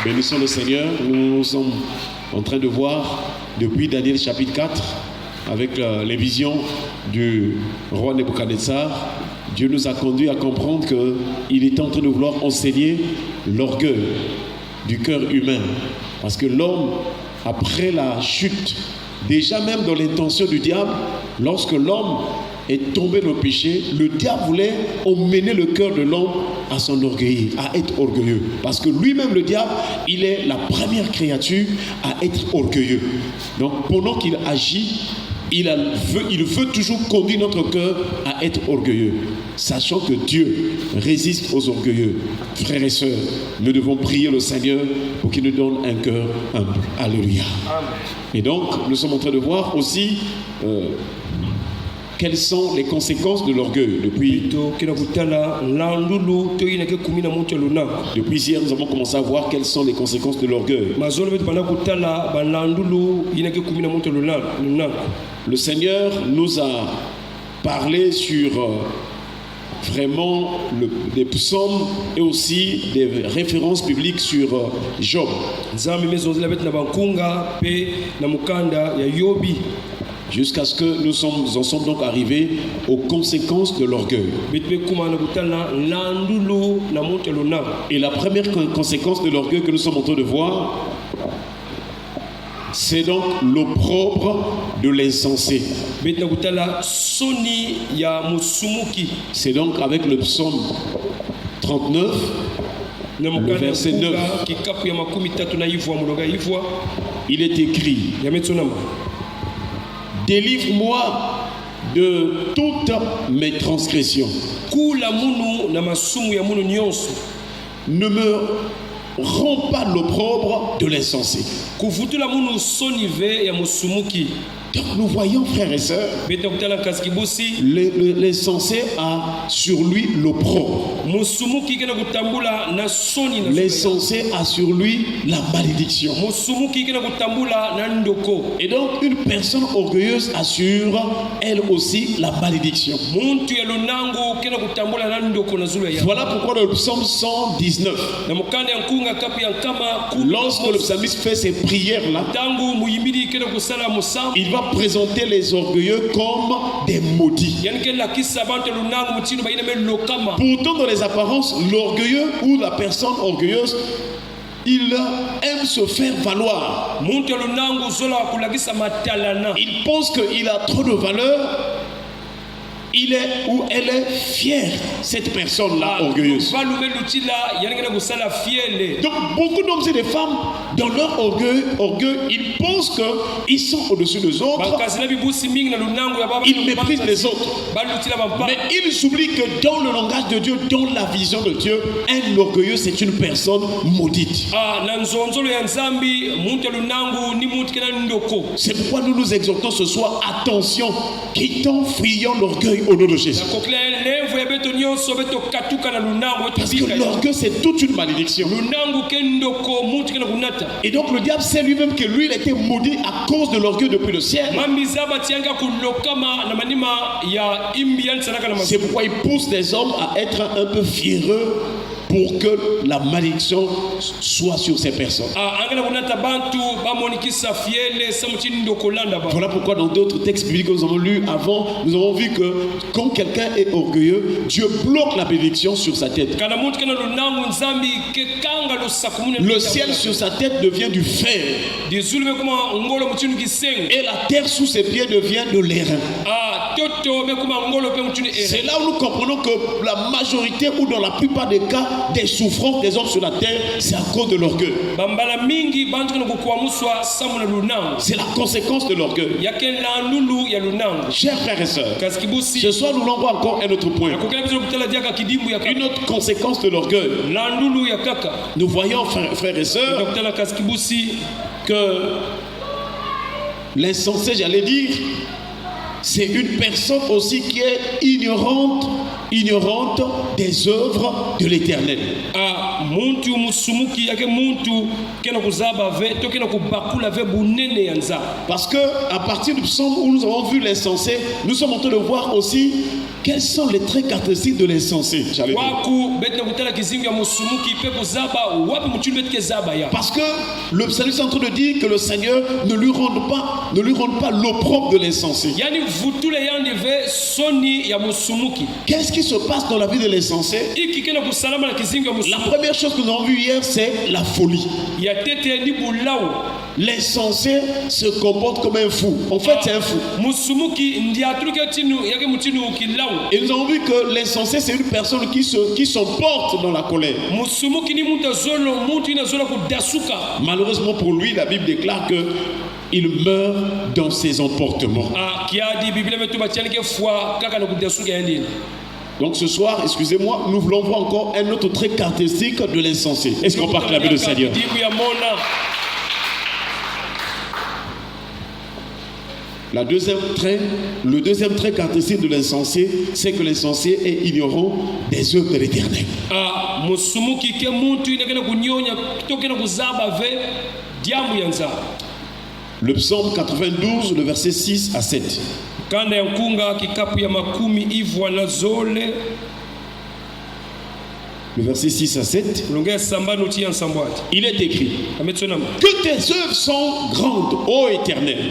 Bénissons le Seigneur. Nous sommes en train de voir depuis Daniel chapitre 4 avec les visions du roi Nebuchadnezzar. Dieu nous a conduits à comprendre qu'il est en train de vouloir enseigner l'orgueil du cœur humain. Parce que l'homme, après la chute, déjà même dans l'intention du diable, lorsque l'homme est tombé dans le péché, le diable voulait emmener le cœur de l'homme à son orgueil, à être orgueilleux. Parce que lui-même, le diable, il est la première créature à être orgueilleux. Donc, pendant qu'il agit, il veut toujours conduire notre cœur à être orgueilleux. Sachant que Dieu résiste aux orgueilleux. Frères et sœurs, nous devons prier le Seigneur pour qu'il nous donne un cœur humble. Alléluia. Amen. Et donc, nous sommes en train de voir aussi quelles sont les conséquences de l'orgueil. Depuis hier, nous avons commencé à voir quelles sont les conséquences de l'orgueil. Le Seigneur nous a parlé sur vraiment des psaumes et aussi des références bibliques sur Job. Jusqu'à ce que nous en sommes donc arrivés aux conséquences de l'orgueil. Et la première conséquence de l'orgueil que nous sommes en train de voir, c'est donc l'opprobre de l'insensé. C'est donc avec le psaume 39, le verset 9. Il est écrit: délivre-moi de toutes mes transgressions. Ne me rends pas l'opprobre de l'insensé. Donc nous voyons, frères et sœurs, l'insensé a sur lui l'opprobre. L'insensé a sur lui la malédiction. Et donc une personne orgueilleuse a sur elle aussi la malédiction. Voilà pourquoi dans le psaume 119, lorsque le psalmiste fait ces prières-là, il va présenter les orgueilleux comme des maudits. Pourtant, dans les apparences, l'orgueilleux ou la personne orgueilleuse, il aime se faire valoir. Il pense qu'il a trop de valeur. Il est ou elle est fière, cette personne-là orgueilleuse. Donc beaucoup d'hommes et de femmes, dans leur orgueil, ils pensent qu'ils sont au-dessus des autres. Ils méprisent les autres. Mais ils oublient que dans le langage de Dieu, dans la vision de Dieu, un orgueilleux, c'est une personne maudite. C'est pourquoi nous nous exhortons ce soir: attention, quittons, fuyons l'orgueil au nom de Jésus. Parce que l'orgueil, c'est toute une malédiction. Et donc le diable sait lui-même que lui, il a été maudit à cause de l'orgueil depuis le ciel. C'est pourquoi il pousse les hommes à être un peu fiéreux pour que la malédiction soit sur ces personnes. Voilà pourquoi dans d'autres textes bibliques que nous avons lus avant, nous avons vu que quand quelqu'un est orgueilleux, Dieu bloque la bénédiction sur sa tête. Le ciel sur sa tête devient du fer. Et la terre sous ses pieds devient de l'airain. C'est là où nous comprenons que la majorité ou dans la plupart des cas des souffrances des hommes sur la terre, c'est à cause de l'orgueil. C'est la conséquence de l'orgueil. Chers frères et sœurs, ce soir nous l'envoie encore un autre point. Une autre conséquence de l'orgueil. Nous voyons, frères et sœurs, que l'insensé, j'allais dire, c'est une personne aussi qui est ignorante des œuvres de l'Éternel. Parce que à partir du psaume où nous avons vu l'insensé, nous sommes en train de voir aussi Quels sont les traits caractéristiques de l'insensé? Parce que le psalmiste est en train de dire que le Seigneur ne lui rende pas l'opprobre de l'insensé. Qu'est-ce qui se passe dans la vie de l'insensé? La première chose que nous avons vue hier, c'est la folie. L'insensé se comporte comme un fou. En fait, c'est un fou. Et nous avons vu que l'insensé, c'est une personne qui s'emporte dans la colère. Malheureusement pour lui, la Bible déclare que il meurt dans ses emportements. Donc ce soir, excusez-moi, nous voulons voir encore un autre trait caractéristique de l'insensé. Est-ce qu'on peut acclamer le Seigneur? Le deuxième trait caractéristique de l'insensé, c'est que l'insensé est ignorant des œuvres de l'Éternel. Le psaume 92, le verset 6 à 7. Le verset 6 à 7, il est écrit que tes œuvres sont grandes, ô Éternel,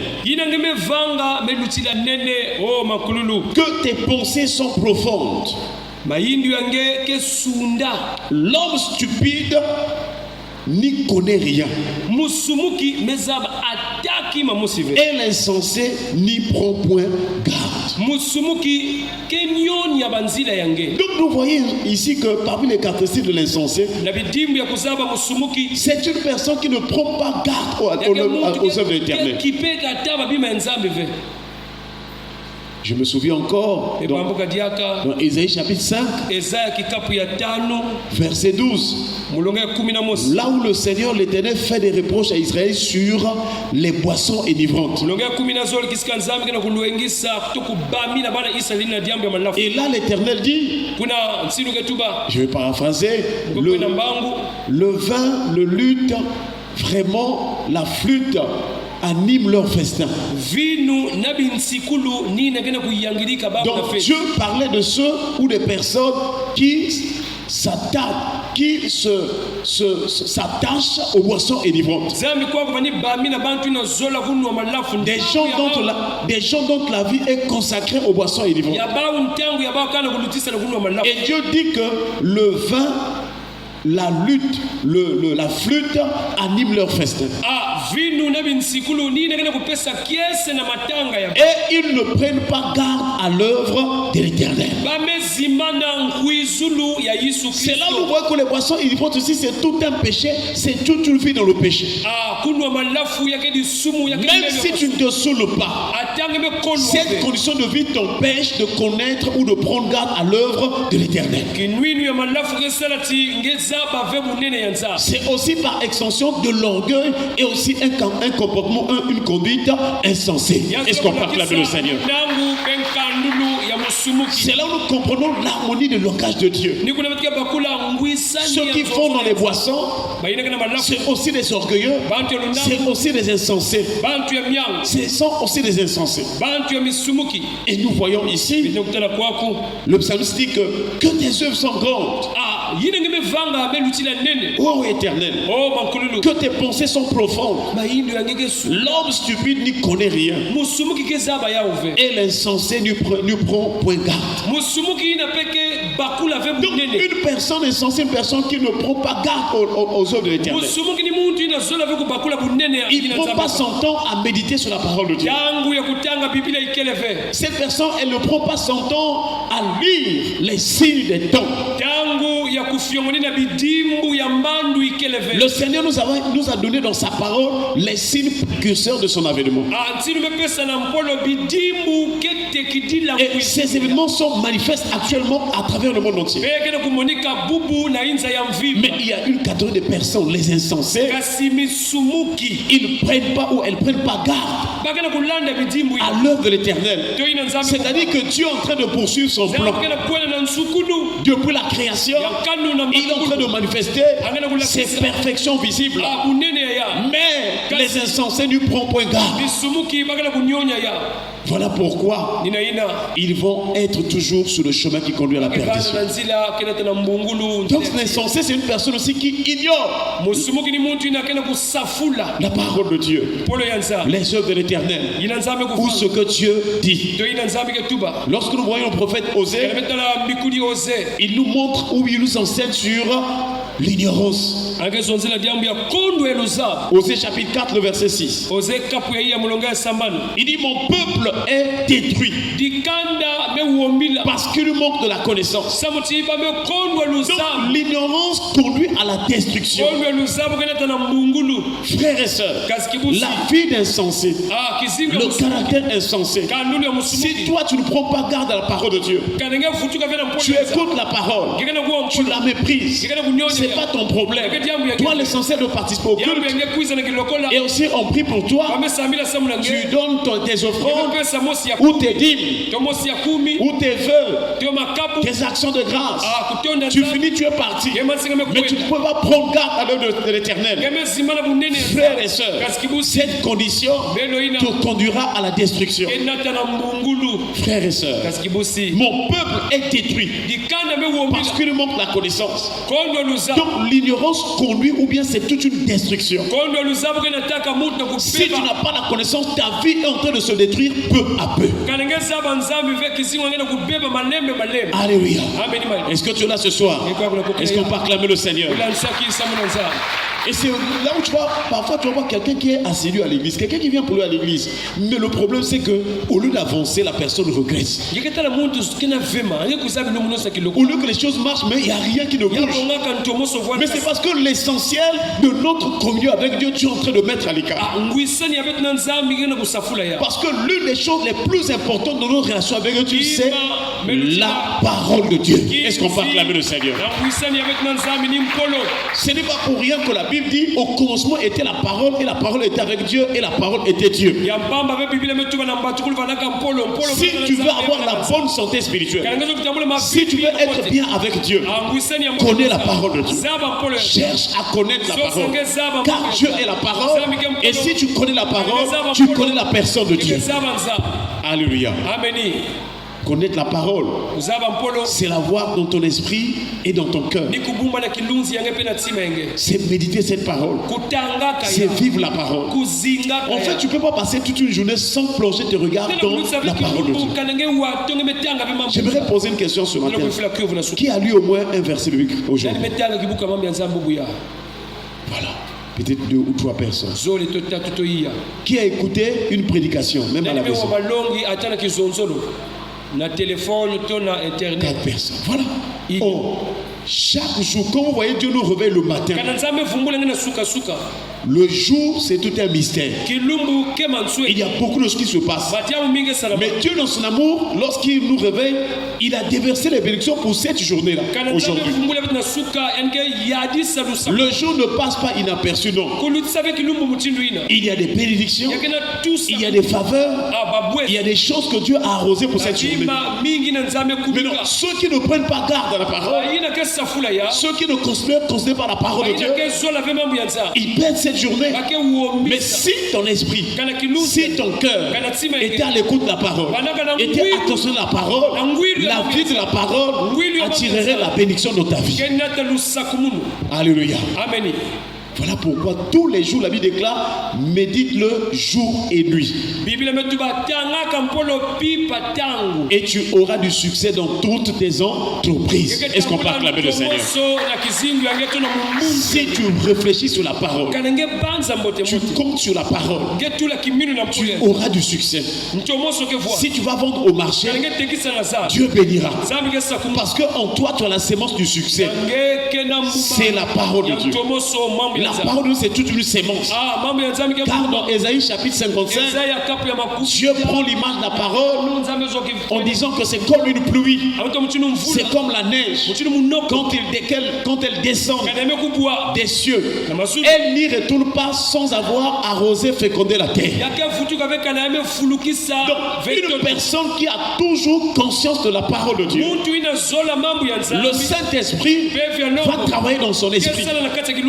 que tes pensées sont profondes. L'homme stupide n'y connaît rien, et l'insensé n'y prend point garde. Donc nous voyons ici que parmi les caractéristiques de l'insensé, c'est une personne qui ne prend pas garde aux œuvres de l'Éternel. Je me souviens encore dans Ésaïe chapitre 5, verset 12, là où le Seigneur l'Éternel fait des reproches à Israël sur les boissons énivrantes. Et là l'Éternel dit, je vais paraphraser, le vin, le luth, vraiment la flûte anime leur festin. Donc Dieu parlait de ceux ou des personnes qui s'attachent, aux boissons énivrantes. Des gens dont la vie est consacrée aux boissons énivrantes. Et Dieu dit que le vin, la lutte, la flûte anime leur festin. Et ils ne prennent pas garde à l'œuvre de l'Éternel. C'est là où nous voyons que les boissons énivrantes aussi, c'est tout un péché, c'est toute une vie dans le péché. Même si tu ne te saoules pas, cette condition de vie t'empêche de connaître ou de prendre garde à l'œuvre de l'Éternel. C'est aussi par extension de l'orgueil et aussi un comportement, une conduite insensée. Est-ce qu'on peut acclamer le Seigneur? C'est là où nous comprenons l'harmonie de langage de Dieu. Ceux qui font dans les boissons, c'est aussi des orgueilleux, c'est aussi des insensés. Ce sont aussi des insensés. Et nous voyons ici, le psalmiste dit que tes œuvres sont grandes. Ô Éternel, que tes pensées sont profondes. L'homme stupide n'y connaît rien, et l'insensé n'y prend point garde. Donc une personne insensée, une personne qui ne prend pas garde aux œuvres de l'Éternel, il ne prend pas son temps à méditer sur la parole de Dieu. Cette personne, elle ne prend pas son temps à lire les signes des temps. Le Seigneur nous a donné dans sa parole les signes précurseurs de son avènement. Et ces événements sont manifestes actuellement à travers le monde entier. Mais il y a une catégorie de personnes, les insensés, ils ne prennent pas ou elles ne prennent pas garde à l'œuvre de l'Éternel. C'est-à-dire que Dieu est en train de poursuivre son plan. Depuis la création, il est en train de manifester ses perfections visibles. Mais les insensés ne prennent point garde. Voilà pourquoi ils vont être toujours sur le chemin qui conduit à la perdition. Donc l'insensé, c'est une personne aussi qui ignore la parole de Dieu, les œuvres de l'Éternel, ou ce que Dieu dit. Lorsque nous voyons le prophète Osée, il nous montre ou il nous enseigne sur l'ignorance. Osée chapitre 4, le verset 6. Il dit: mon peuple est détruit parce qu'il manque de la connaissance. Donc l'ignorance conduit à la destruction. Frères et sœurs, la vie d'insensé, le caractère insensé, si toi tu ne prends pas garde à la parole de Dieu, tu écoutes la parole, tu la méprises, c'est pas ton problème. Toi l'essentiel de participer au culte, et aussi on prie pour toi, tu donnes tes offrandes ou tes dîmes ou tes vœux, tes actions de grâce, tu finis, tu es parti, mais tu ne peux pas prendre garde à l'œuvre de l'Éternel. Frères et sœurs, cette condition te conduira à la destruction. Frères et sœurs, mon peuple est détruit parce qu'il manque la connaissance. Donc l'ignorance conduit, ou bien c'est toute une destruction. Si tu n'as pas la connaissance, ta vie est en train de se détruire peu à peu. Alléluia. Est-ce que tu es là ce soir? Est-ce qu'on peut acclamer le Seigneur? Et c'est là où tu vois, parfois tu vas voir quelqu'un qui est assidu à l'église, quelqu'un qui vient pour lui à l'église. Mais le problème c'est que au lieu d'avancer, la personne regresse. Au lieu que les choses marchent, mais il n'y a rien qui ne bouge. Mais c'est parce que l'essentiel de notre communion avec Dieu, tu es en train de mettre à l'écart. Parce que l'une des choses les plus importantes de notre relation avec Dieu, c'est la parole de Dieu. Est-ce qu'on peut acclamer le Seigneur? Ce n'est pas pour rien que la Bible dit au commencement était la parole, et la parole était avec Dieu, et la parole était Dieu. Si tu veux avoir la bonne santé spirituelle, si tu veux être bien avec Dieu, connais la parole de Dieu. Cherche à connaître la parole, car Dieu est la parole. Et si tu connais la parole, tu connais la personne de Dieu. Alléluia. Connaître la parole, c'est la voir dans ton esprit et dans ton cœur. C'est méditer cette parole, c'est vivre la parole. En fait, tu ne peux pas passer toute une journée sans plonger tes regards dans la parole de Dieu. J'aimerais poser une question ce matin. Qui a lu au moins un verset biblique aujourd'hui? Voilà. Peut-être 2 ou 3 personnes. Qui a écouté une prédication, même à la maison? Na téléphone, na internet. 4 personnes. Voilà. Oh, chaque jour, quand vous voyez Dieu nous réveille le matin, le jour c'est tout un mystère. Il y a beaucoup de choses qui se passent. Mais Dieu dans son amour, lorsqu'il nous réveille, il a déversé les bénédictions pour cette journée-là, aujourd'hui. Le jour ne passe pas inaperçu, non. Il y a des bénédictions, il y a des faveurs, il y a des choses que Dieu a arrosées pour cette journée. Mais non, ceux qui ne prennent pas garde à la parole, ceux qui ne considèrent pas la parole de Dieu, ils perdent cette journée. Mais si ton esprit, si ton cœur était à l'écoute de la parole, était attentionné à la parole, la vie de la parole attirerait la bénédiction dans ta vie. Alléluia. Amen. Voilà pourquoi tous les jours la Bible déclare: médite-le jour et nuit. Et tu auras du succès dans toutes tes entreprises. Est-ce qu'on peut acclamer le Seigneur? Si tu réfléchis sur la parole, tu comptes sur la parole, tu auras du succès. Si tu vas vendre au marché, Dieu bénira. Parce qu'en toi tu as la sémence du succès. C'est la parole de Dieu. La parole de Dieu, c'est toute une sémence. Car dans Ésaïe chapitre 55, Dieu prend l'image de la parole en disant que c'est comme une pluie, c'est comme la neige quand elle descend des cieux. Elle n'y retourne pas sans avoir arrosé, fécondé la terre. Donc une personne qui a toujours conscience de la parole de Dieu, le Saint-Esprit va travailler dans son esprit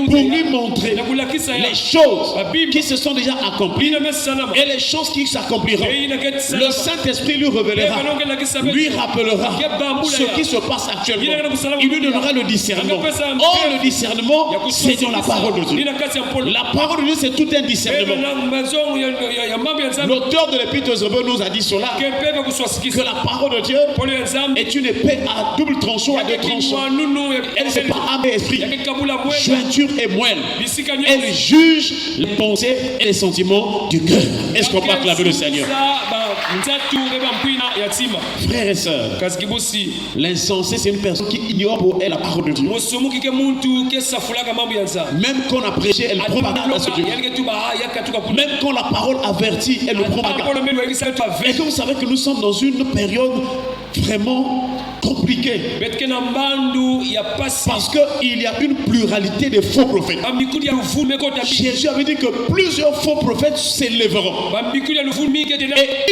pour lui montrer montrer les choses qui se sont déjà accomplies et les choses qui s'accompliront. Le Saint-Esprit lui révélera, lui rappellera ce qui se passe actuellement. Il lui donnera le discernement. Or, le discernement, c'est dans la parole de Dieu. La parole de Dieu, c'est tout un discernement. L'auteur de l'Épître aux Hébreux nous a dit cela, que la parole de Dieu est une épée à double tranchant, à deux tranchants. Elle sépare âme et esprit, jointure et moelle. Elle juge les pensées et les sentiments du cœur. Est-ce qu'on peut acclamer le Seigneur? Frères et sœurs, l'insensé, c'est une personne qui ignore pour elle la parole de Dieu. Même quand on a prêché, elle propage la parole de Dieu. Même quand la parole avertit, elle le propage. Et que vous savez que nous sommes dans une période vraiment compliquée. Parce qu'il y a une pluralité de faux prophètes. Jésus avait dit que plusieurs faux prophètes s'élèveront. Et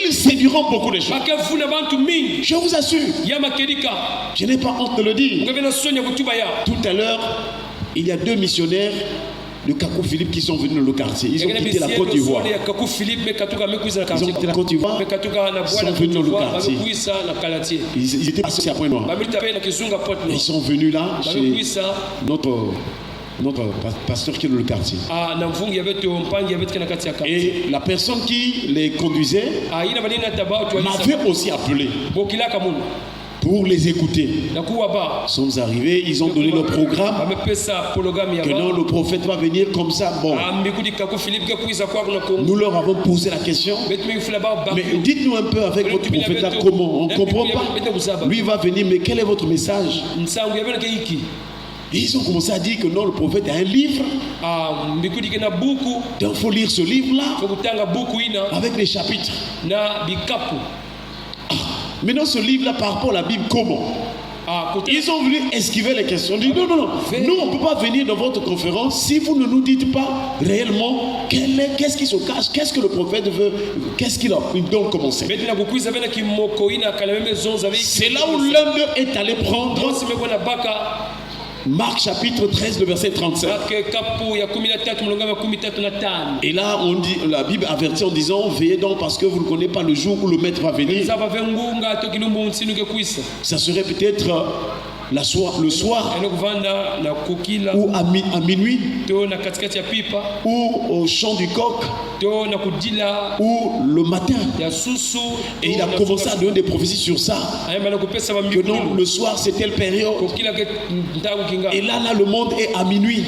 ils séduiront beaucoup de gens. Je vous assure. Je n'ai pas honte de le dire. Tout à l'heure, il y a 2 missionnaires de Kakou Philippe qui sont venus dans le quartier. Ils ont quitté la Côte d'Ivoire. Ils ont quitté la Côte d'Ivoire. Ils sont venus dans le quartier. Ils étaient passés à Point-Noir. Ils sont venus là chez notre pasteur qui est dans le quartier. Et la personne qui les conduisait m'avait aussi appelé pour les écouter. Ils sont arrivés, ils ont donné le programme. Que non, le prophète va venir comme ça. Bon. Nous leur avons posé la question. Mais dites-nous un peu avec votre prophète là comment. On ne comprend pas. Lui va venir, mais quel est votre message? Et ils ont commencé à dire que non, le prophète a un livre. Donc il faut lire ce livre-là avec les chapitres. Maintenant, ce livre-là, par rapport à la Bible, comment? Ils ont voulu esquiver les questions. Ils disent non. Nous, on ne peut pas venir dans votre conférence si vous ne nous dites pas réellement qu'est-ce qui se cache, qu'est-ce que le prophète veut, qu'est-ce qu'il donne comme conseil. C'est là où l'un d'eux est allé prendre Marc chapitre 13, le verset 35. Et là, on dit, la Bible avertit en disant, veillez donc parce que vous ne connaissez pas le jour où le maître va venir. Ça serait peut-être le soir, ou à minuit, ou au chant du coq, ou le matin. Et il a commencé à donner des prophéties sur ça. Que non, le soir c'est telle période. Et là, le monde est à minuit.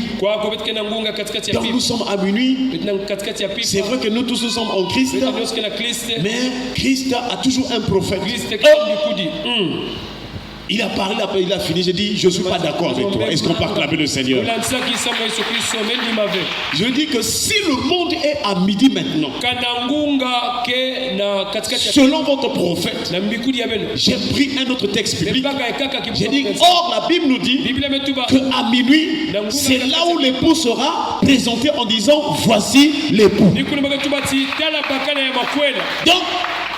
Donc nous sommes à minuit. C'est vrai que nous tous nous sommes en Christ. Mais Christ a toujours un prophète. Il a parlé, après il a fini, j'ai dit, je ne suis pas d'accord avec toi. Est-ce qu'on peut acclamer le Seigneur? Je dis que si le monde est à midi maintenant, selon votre prophète, j'ai pris un autre texte biblique. J'ai dit, or la Bible nous dit qu'à minuit, c'est là où l'époux sera présenté en disant, voici l'époux. Donc,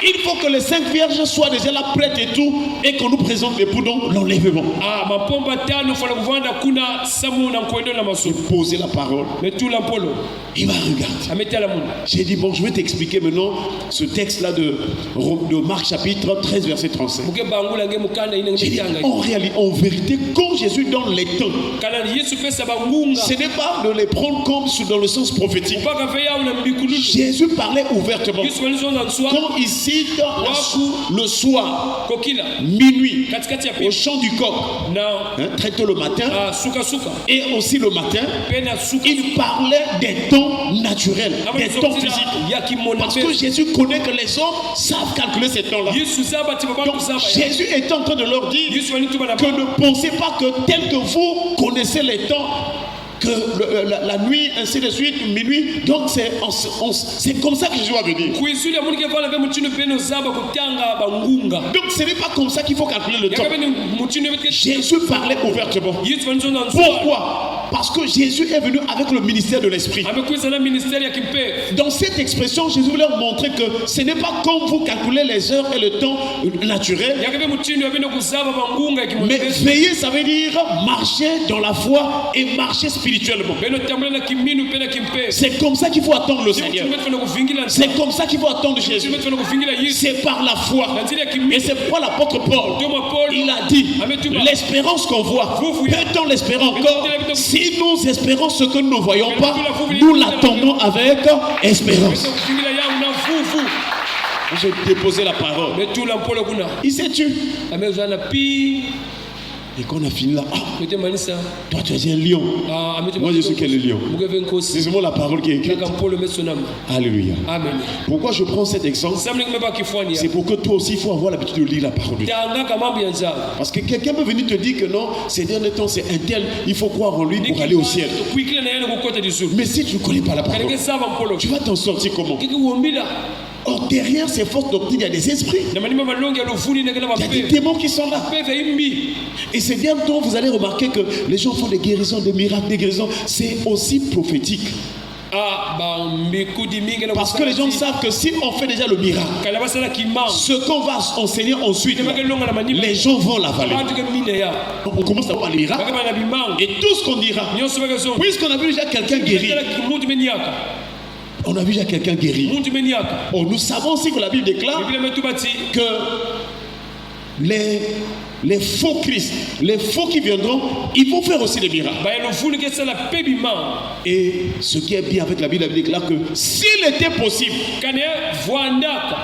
il faut que les 5 vierges soient déjà là prêtes et tout, et qu'on nous présente l'époux dans l'enlèvement. Poser la parole. Il va regarder. J'ai dit, bon, je vais t'expliquer maintenant ce texte-là de Marc chapitre 13, verset 35. J'ai dit, en vérité, quand Jésus donne les temps, ce n'est pas de les prendre comme dans le sens prophétique. Jésus parlait ouvertement. Quand il cite le soir, minuit, au chant du coq, très tôt le matin, et aussi le matin, il parlait des temps naturels, des temps physiques. Parce que Jésus connaît que les hommes savent calculer ces temps-là. Donc Jésus est en train de leur dire que ne pensez pas que tel que vous connaissez les temps, que la nuit, ainsi de suite, minuit. Donc c'est comme ça que Jésus va venir. Donc ce n'est pas comme ça qu'il faut calculer le temps. Jésus parlait ouvertement. Pourquoi? Parce que Jésus est venu avec le ministère de l'Esprit. amekuja na ministeri ya kipepo. Dans cette expression, Jésus voulait montrer que ce n'est pas comme vous calculez les heures et le temps naturel. Yakebe mutindo yabino kuzaba bangunga Mais ikimwepesi. veiller, ça veut dire marcher dans la foi et marcher spirituellement. Beno tambula na kiminu pe na kimpepo. C'est comme ça qu'il faut attendre le Seigneur. C'est comme ça qu'il faut attendre Jésus. C'est par la foi. Et c'est pourquoi l'apôtre Paul, il a dit, l'espérance qu'on voit, peut-on l'espérer encore? Si nous espérons ce que nous ne voyons pas, nous l'attendons avec espérance. J'ai déposé la parole. Il s'est tué. Et quand on a fini là, toi tu es un lion. Moi je suis quel lion? C'est seulement la parole qui est écrite. Alléluia. Amen. Pourquoi je prends cet exemple? C'est pour que toi aussi il faut avoir l'habitude de lire la parole de Dieu. Parce que quelqu'un peut venir te dire que non, ces derniers temps c'est un tel, il faut croire en lui pour aller au ciel. Mais si tu ne connais pas la parole, tu vas t'en sortir comment? Or, derrière ces fausses doctrines, il y a des esprits. Il y a des démons qui sont là. Et c'est bientôt, vous allez remarquer que les gens font des guérisons, des miracles, des guérisons. C'est aussi prophétique. Parce que les gens savent que si on fait déjà le miracle, ce qu'on va enseigner ensuite, les gens vont l'avaler. On commence à voir les miracles. Et tout ce qu'on dira, puisqu'on a vu déjà quelqu'un guéri, on a vu déjà quelqu'un guéri. Oh, nous savons aussi que la Bible déclare que les faux Christ, les faux qui viendront, ils vont faire aussi des miracles. Et ce qui est bien avec la Bible déclare que s'il était possible,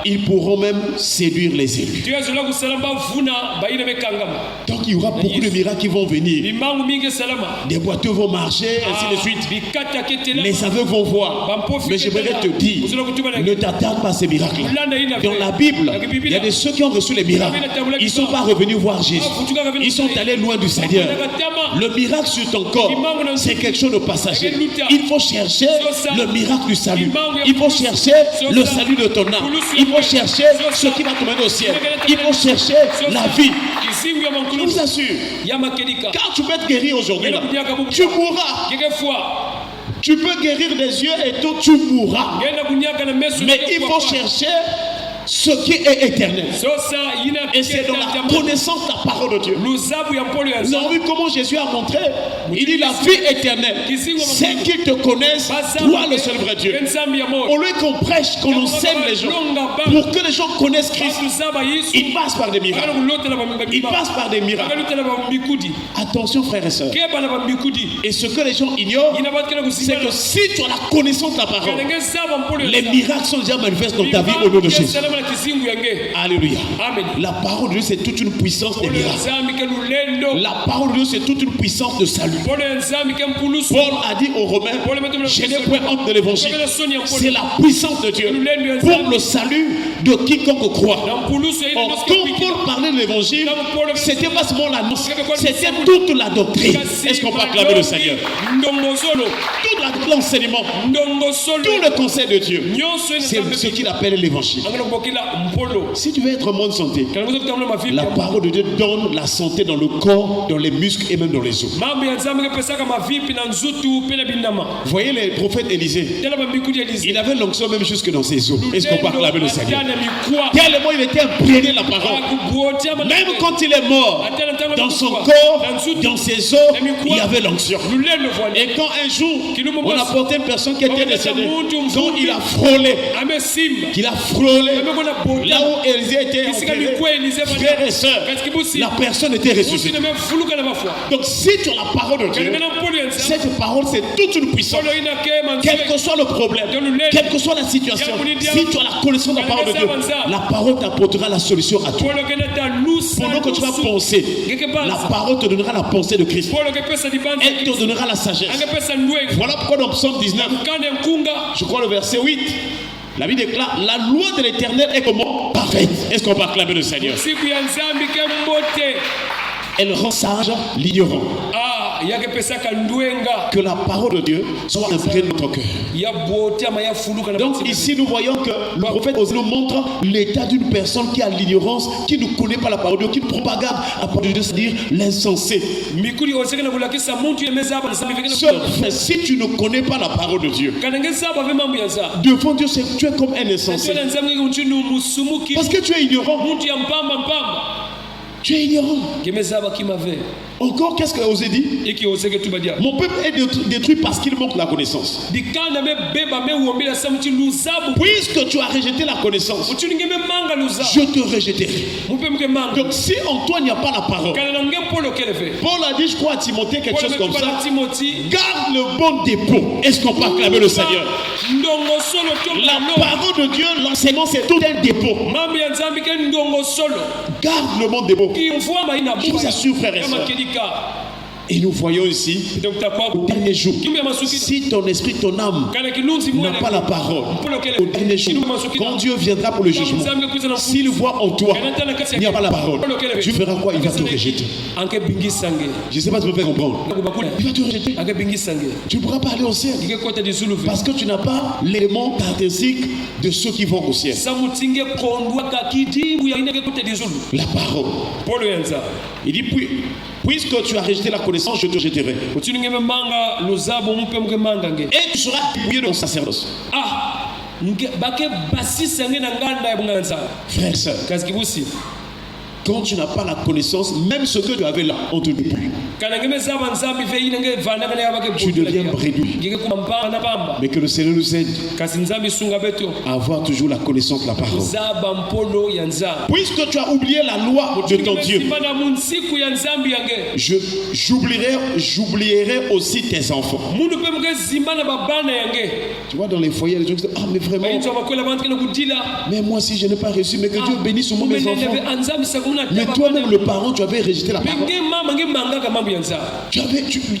ils pourront même séduire les élus. Donc il y aura beaucoup de miracles qui vont venir. Des boiteux vont marcher, ainsi de suite. Les aveugles vont voir. Mais j'aimerais te dire, ne t'attarde pas à ces miracles. Dans la Bible, il y a de ceux qui ont reçu les miracles. Ils ne sont pas revenus voir Jésus. Ils sont allés loin du Seigneur. Le miracle sur ton corps, c'est quelque chose de passager. Il faut chercher le miracle du salut. Il faut chercher le salut de ton âme. Il faut chercher ce qui va te mener au ciel. Il faut chercher la vie. Je vous assure, quand tu peux être guéri aujourd'hui, tu mourras. Tu peux guérir des yeux et tout, tu mourras. Mais il faut chercher ce qui est éternel. Et c'est dans la connaissance de la parole de Dieu. Nous avons vu comment Jésus a montré. Il dit la vie éternelle, c'est qu'ils te connaissent, toi le seul vrai Dieu. Au lieu qu'on prêche, qu'on enseigne les gens, pour que les gens connaissent Christ, ils passent par des miracles. Ils passent par des miracles. Attention frères et sœurs. Et ce que les gens ignorent, c'est que si tu as la connaissance de la parole, les miracles sont déjà manifestés dans ta vie au nom de Jésus. Alléluia. Amen. La parole de Dieu, c'est toute une puissance des miracles. La parole de Dieu, c'est toute une puissance de salut. Paul a dit aux Romains, je n'ai point honte de l'évangile. C'est la puissance de Dieu pour le salut de quiconque croit. Or, quand Paul parlait de l'évangile, c'était pas seulement l'annonce, c'était toute la doctrine. Est-ce qu'on peut acclamer le Seigneur? Tout l'enseignement, tout le conseil de Dieu, c'est ce qu'il appelle l'évangile. Si tu veux être en bonne santé, la parole de Dieu donne la santé dans le corps, dans les muscles et même dans les os. Vous voyez les prophètes Élisée, il avait l'onction même jusque dans ses os. Est-ce qu'on peut acclamer le Seigneur? Tellement il était imprégné de la parole. Même quand il est mort, dans son corps, dans ses os, il y avait l'onction. Et quand un jour, on a porté une personne qui était décédée, quand il a frôlé, là où Élisée était enterré, frères et sœurs, la personne était ressuscitée. Donc si tu as la parole de Dieu, cette parole c'est toute une puissance. Quel que soit le problème, quelle que soit la situation, si tu as la connaissance de la parole de Dieu, la parole t'apportera la solution à tout. Pendant que tu vas penser, la parole te donnera la pensée de Christ. Elle te donnera la sagesse. Voilà pourquoi dans Psaume 19, je crois le verset 8, la Bible déclare, la loi de l'Éternel est comment? Parfaite. Est-ce qu'on peut acclamer le Seigneur? Elle rend sage l'ignorant. yakepesaka ndwenga Que la parole de Dieu soit imprégnée de notre cœur. yabotama yafuluka na Donc mutima. ici nous voyons que le prophète Osée nous montre l'état d'une personne qui a l'ignorance, qui ne connaît pas la parole de Dieu, qui propagande à parole de Dieu, c'est-à-dire l'insensé. mikuli osekana kulakisa muntu yemezaba nasamivekana Seul frère, si tu ne connais pas la parole de Dieu, kanangezaba ve mambo yaza devant Dieu, tu es comme un insensé. tole nzamwe kunchinu musumuki Parce que tu es ignorant. muntu ya mpamba Tu es ignorant. gemezaba kimave Encore, qu'est-ce que Osée dit? iki oseke tubadia Mon peuple est détruit parce qu'il manque la connaissance. dikana me beba me uombila samuti luzabu Puisque tu as rejeté la connaissance, uchuni ngeme manga luzabu je te rejetterai. mupe mke manga Donc si en toi il n'y a pas la parole, kana nange polo keleve Paul a dit, je crois à Timothée, quelque chose comme ça, Timothy garde le bon dépôt. Est-ce qu'on peut acclamer le Seigneur? ndongo solo La tokalo parole de Dieu, l'enseignement, c'est tout un dépôt. mambo ya nzambi ke ndongo solo Garde le bon dépôt. kimvua maina Je vous assure, frères et kama sœurs. kedika Et nous voyons ici, Dr. au Kwaku dernier jour, kimbe masuki si ton esprit, ton âme kana kilunzi n'a mwana pas la parole, au dernier jour, quand Dieu viendra pour le jugement, s'il voit en toi, il n'y a pas la parole, Dieu fera quoi? Il va te rejeter. anke bingisange Je ne sais pas si vous pouvez comprendre. bakula Il va te rejeter. anke bingisange Tu ne pourras pas aller au ciel. ike kota disuluve Parce que tu n'as pas l'élément caractéristique de ceux qui vont au ciel. samutinge kondwa kakidimbu ya ineke kota disulu La parole. polo yanza Il dit, puisque tu as rejeté la connaissance, je te rejetterai. uchuni ngeme manga luzabu mupe mke manga nge Et tu seras dépouillé de ton sacerdoce. nke bake basisange na nganda ya bunganza Frère, sœur, kazi kibusi quand tu n'as pas la connaissance, même ce que tu avais là, on te dit plus. kana ngeme zaba nzambi ve inenge vana kana yabake Tu deviens réduit. ngeke kumamba na bamba Mais que le Seigneur nous aide kasi nzambi sunga beto à avoir toujours la connaissance de la parole. zaba mpolo ya nzambi Puisque tu as oublié la loi de ton Dieu, Simba na munsiku ya nzambi yange j'oublierai aussi tes enfants. mundu pe mke zimba na babana yange Tu vois, dans les foyers, les gens disent, ah, mais vraiment, bayinzo bakola bantu kana kudila mais moi si je n'ai pas reçu, mais que Dieu bénisse au moins mes enfants. anzambi sakumuna Mais toi-même, le parent, tu avais rejeté la parole. nge mama nge mangaka mambo ya nzambi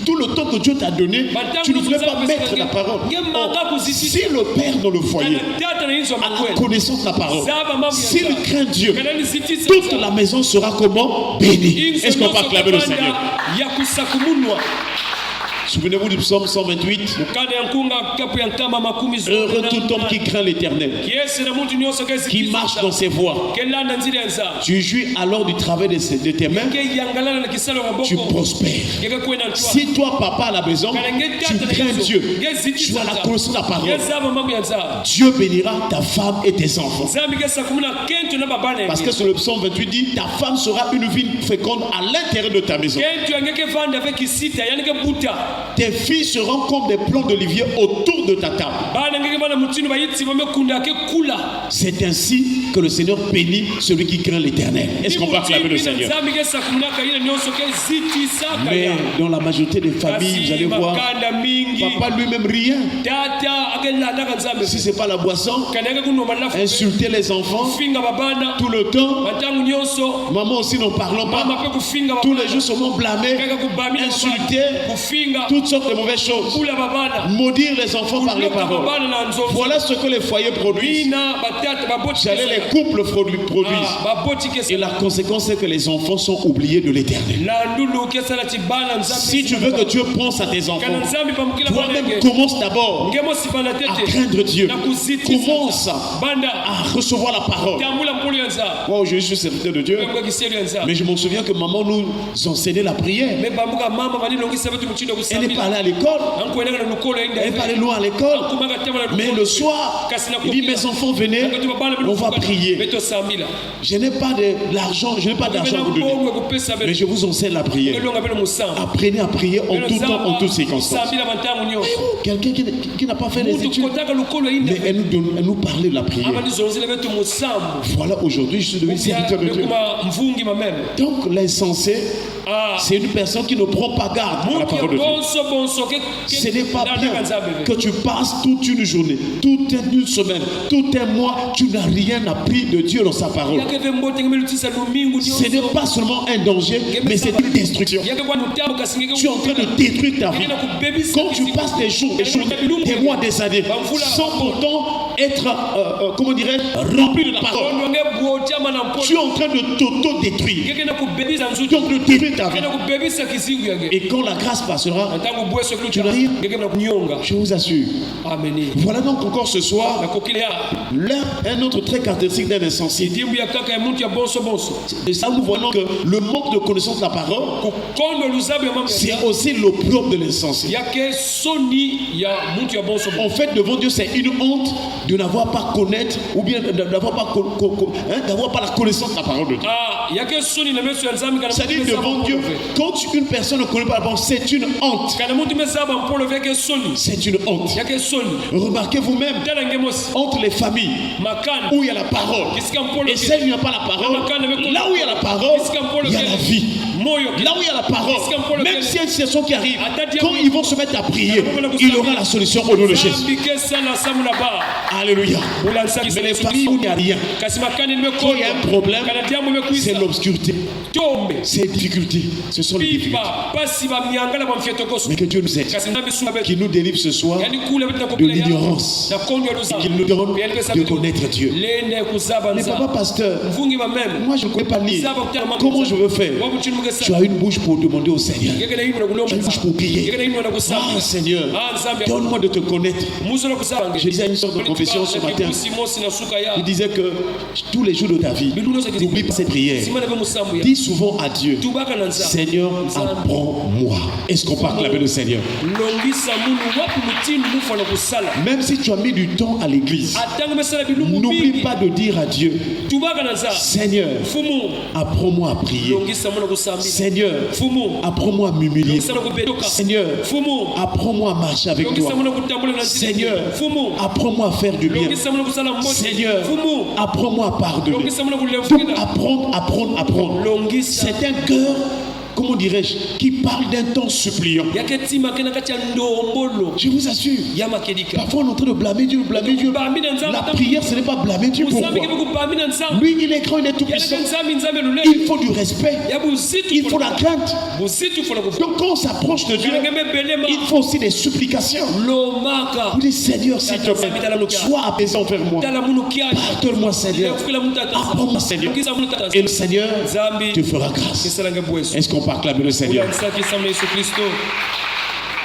Tout le temps que Dieu t'a donné, tu ne voulais pas mettre la parole. Or, si le père dans le foyer tata na yinzo a la makwela connaissance de la parole, zaba mambo ya s'il nzambi craint Dieu, kana nisitisa toute la maison sera comment? Bénie. Est-ce qu'on peut acclamer le Seigneur? ya kusakumunwa Souvenez-vous du psaume 128. mukana ya nkunga kapu ya nkama makumi Heureux tout homme qui craint l'Éternel, yese na muntu nyonso qui marche dans ses voies. kelanda nzira ya nzambi Tu jouis alors du travail de tes mains, ke yangalana na kisalo ya tu maboko prospères. ngeke kwena ntwa Si toi, papa, à la maison, tu crains Dieu, tu as la connaissance de la parole, ngezaba mambo ya nzambi Dieu bénira ta femme et tes enfants. nzambi kesakumuna kentu na babana Parce que sur le psaume 28 dit, ta femme sera une vigne féconde à l'intérieur de ta maison. kentu yangeke vanda ve kisita yanike buta Tes filles seront comme des plants d'olivier autour de ta table. bana ngeke bana mutinu bayitsi bamekunda ke kula C'est ainsi que le Seigneur bénit celui qui craint l'Éternel. Est-ce qu'on peut acclamer le Seigneur? nzambi kesakumuna kayile nyonso ke zitisaka Mais ya dans la majorité des familles, vous allez voir, makanda mingi papa lui-même rien. tata akelandaka nzambi Si ce n'est pas la boisson, kana yake kunoma lafu insulter les enfants kufinga babana tout le temps. matangu nyonso Maman aussi, n'en parlons mama pas. pe kufinga Tous babana les jours seulement blâmer, kaka kubamia insulter, kufinga toutes sortes de mauvaises choses. kula babana Maudire les enfants par les kuloka paroles. babana na nzonzo Voilà ce que les foyers produisent. bina batata baboti J'allais les couples produisent. baboti Et kesa la conséquence, c'est que les enfants sont oubliés de l'Éternel. la ndulu kesala tibana nzambi Si tu veux que Dieu pense à tes kana enfants, nzambi pamukila bana toi-même yake commence d'abord ngemo sipana à tete craindre Dieu. na kuzitisa Commence banda à recevoir la parole. tambula mpolo ya nzambi Moi, aujourd'hui, je suis serviteur de Dieu. kwa kiselu ya nzambi Mais je me souviens que maman nous enseignait la prière. me bamuka mama balilongisa betu mchindo Elle n'est pas kusambila allée à l'école. ankuendaka na lukolo Elle n'est pas enda allée loin à l'école. kumaka tema na Mais lukolo le soir, il dit, mes enfants, venez, on va prier. beto sambila Je n'ai pas d'argent, je n'ai pas d'argent à vous donner. bongo kupesa Mais beto je vous enseigne la prière. elonga belo musango Apprenez à prier en tout temps, en toutes circonstances. sambila bantangu nyonso Quelqu'un qui n'a pas fait les mutu études, kotaka lukolo enda mais elle nous parlait de la prière. abandizonzile betu musambo Voilà, aujourd'hui, je suis devenu serviteur de Dieu. bekuma mvungi mameme Donc, l'insensé, ah c'est une personne qui ne prend pas garde à la mutu parole de Dieu. bonso bonso Ce n'est pas bien que tu passes toute une journée, toute une semaine, tout un mois, tu n'as rien appris de Dieu dans sa parole. yakeve mbote ngemelutisa lumingu Ce n'est pas seulement un danger, mais c'est une destruction. yake kwa nutabu kasingeke Tu es en train de détruire ta vie. Quand tu passes des jours, des mois, des années, sans pourtant être, comment dirais-je, rempli de la parole, tu es en train de t'auto-détruire. ngeke na kubebisa nzuti Donc de détruire détruire ta vie. Et quand la grâce passera, tu n'arrives, je vous assure. Voilà donc encore ce soir, là, un autre trait caractéristique d'un insensé. Et ça, nous voyons que le manque de connaissance de la parole, c'est aussi l'opprobre de l'insensé. En fait, devant Dieu, c'est une honte de n'avoir pas connaître ou bien d'avoir pas la connaissance de la parole de Dieu. C'est-à-dire devant Dieu, quand une personne ne connaît pas la parole, c'est une honte. C'est une honte. Remarquez vous-même, entre les familles où il y a la parole et celles où il n'y a pas la parole, là où il y a la parole, il y a la vie. Là où il y a la parole, même s'il y a une situation qui arrive, quand ils vont se mettre à prier, il y aura la solution au nom de Jésus. Alléluia. Mais les familles où il n'y a rien, quand il y a un problème, c'est l'obscurité, c'est les difficultés. Ce sont les difficultés. Mais que Dieu nous aide, qu'il nous délivre ce soir de l'ignorance, qu'il nous donne de connaître Dieu. Mais papa pasteur, moi je ne connais pas lire. Comment je veux faire? Tu as une bouche pour demander au Seigneur. Tu as une bouche pour prier. Ah Seigneur, donne-moi de te connaître. Je disais à une sorte de confession ce matin. Il disait que tous les jours de ta vie, n'oublie pas cette prière. Dis souvent à Dieu, Seigneur, apprends-moi. Est-ce qu'on parle avec le Seigneur? Même si tu as mis du temps à l'église, n'oublie pas de dire à Dieu, Seigneur, apprends-moi à prier. Seigneur, apprends-moi à m'humilier. Seigneur, apprends-moi à marcher avec toi. Seigneur, apprends-moi à faire du bien. Seigneur, apprends-moi à pardonner. Donc apprendre. C'est un cœur, comment dirais-je, qui parle d'un temps suppliant. Je vous assure, parfois on est en train de blâmer Dieu. La prière, ce n'est pas blâmer Dieu. Pourquoi? Lui, il est grand, il est tout puissant. Il faut du respect, il faut la crainte. Donc quand on s'approche de Dieu, il faut aussi des supplications. Vous dites, Seigneur, s'il te plaît, sois apaisant vers moi. Pardonne-moi, Seigneur. Apprends-moi, Seigneur. Et le Seigneur te fera grâce. Est-ce qu'on peut acclamer le Seigneur?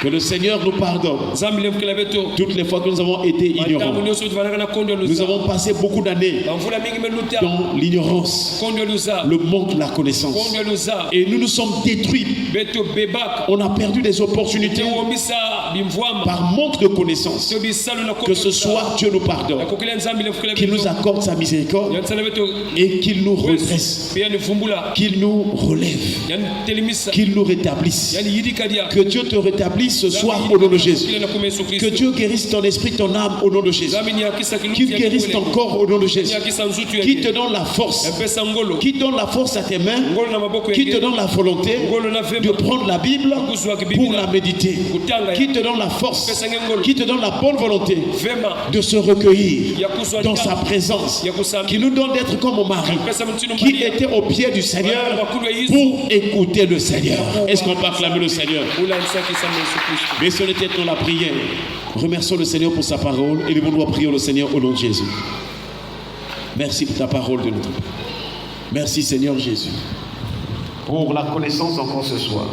Que le Seigneur nous pardonne. Toutes les fois que nous avons été ignorants, nous avons passé beaucoup d'années dans l'ignorance, le manque de la connaissance. Et nous nous sommes détruits. On a perdu des opportunités par manque de connaissance. Que ce soit Dieu nous pardonne, qu'il nous accorde sa miséricorde et qu'il nous redresse, qu'il nous relève, qu'il nous rétablisse. Que Dieu te rétablisse ce soir au nom de Jésus. Que Dieu guérisse ton esprit, ton âme au nom de Jésus. Qu'il guérisse ton corps au nom de Jésus. Qu'il te donne la force. Qu'il donne la force à tes mains. Qu'il te donne la volonté de prendre la Bible pour la méditer. Qu'il te donne la force. Qu'il te donne la bonne volonté de se recueillir dans sa présence. Qu'il nous donne d'être comme Marie qui était au pied du Seigneur pour écouter le Seigneur. Est-ce qu'on peut acclamer le Seigneur? Mais ce n'était dans la prière. Remercions le Seigneur pour sa parole et nous doit prier le Seigneur au nom de Jésus. Merci pour ta parole de notre Père. Merci Seigneur Jésus pour la connaissance encore ce soir.